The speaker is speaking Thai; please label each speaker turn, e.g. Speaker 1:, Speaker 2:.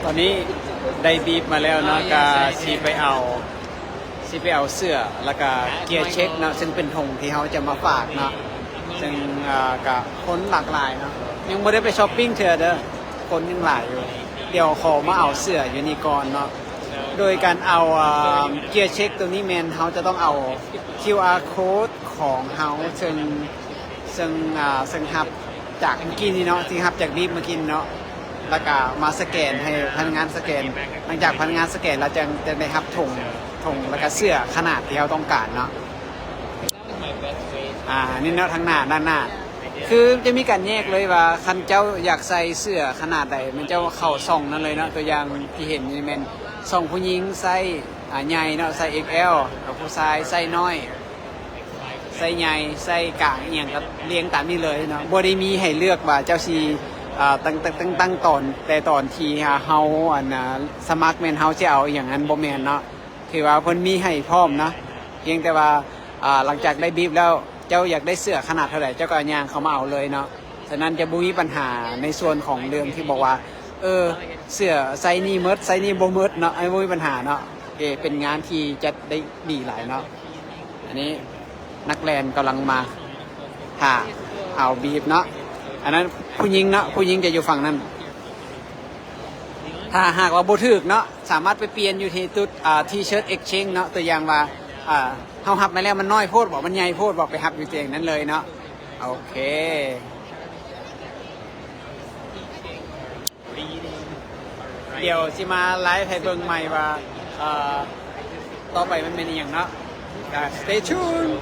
Speaker 1: ตอนนี้ได้บีบมาแล้วเนาะก็ซีไปเอาเสื้อแล้วก็เกียร์เช็คเนาะซึ่งเป็นธงที่เขาจะมาฝากเนาะซึ่งกับคนหลากหลายเนาะยังไม่ได้ไปช้อปปิ้งเถอะเด้อคนยังหลายอยู่เดี๋ยวขอมาเอาเสื้ออยู่นี่ก่อนเนาะโดยการเอาเกียร์เช็คตัวนี้แมนเขาจะต้องเอา QR code ของเขาซึ่งฮับจากเมื่อกี้นี่เนาะที่ฮับจากบีบเมื่อกี้เนาะแล้วก็มาสแกนให้พนักงานสแกนหลังจากพนักงานสแกนเราจะได้รับธงแล้วก็เสื้อขนาดที่เราต้องการเนาะนี่เนาะทางหน้าด้านหน้าคือจะมีการแยกเลยว่าคันเจ้าอยากใส่เสื้อขนาดใดมันเจ้าเข้าซ่องนั่นเลยเนาะตัวอย่างที่เห็นนี่แม่นซ่องผู้หญิงใส่ใหญ่เนาะใส่ XL กับผู้ชายใส่น้อยใส่ใหญ่ใส่กลางอย่างก็เรียงตามนี้เลยเนาะบ่ได้มีให้เลือกว่าเจ้าชีตั้งตอนแต่ตอนที่เฮาสมัครแม่นเฮาจะเอาอย่างนั้นบ่แม่นเนาะคือว่าเพิ่นมีให้พร้อมนะเพียงแต่ว่าหลังจากได้บีบแล้วเจ้าอยากได้เสื้อขนาดเท่าไหร่เจ้าก็ย่างเขามาเอาเลยเนาะฉะนั้นจะบ่มีปัญหาในส่วนของเรื่องที่บอกว่าเสื้อไซส์นี้เมิดไซส์นี้บ่เมิดเนาะบ่มีปัญหาเนาะเป็นงานที่จะได้ดีหลายเนาะอันนี้นักแลนกำลังมาเอาบีบเนาะอันนั้นผู้หญิงเนาะผู้หญิงจะอยู่ฝั่งนั้นถ้าหากว่าบ่ถูกเนาะสามารถไปเปลี่ยนอยู่ที่ตุ๊ดทีเชิ้ตเอ็กเชนเนาะตัวอย่างว่าเฮาหับมาแล้วมันน้อยโพดบอกมันใหญ่โพดบอกไปหับอยู่เตียงนั้นเลยเนาะโอเคเดี๋ยวสิมาไลฟ์ให้เบิ่งใหม่ว่าต่อไปมันเป็นอย่างเนาะstay tuned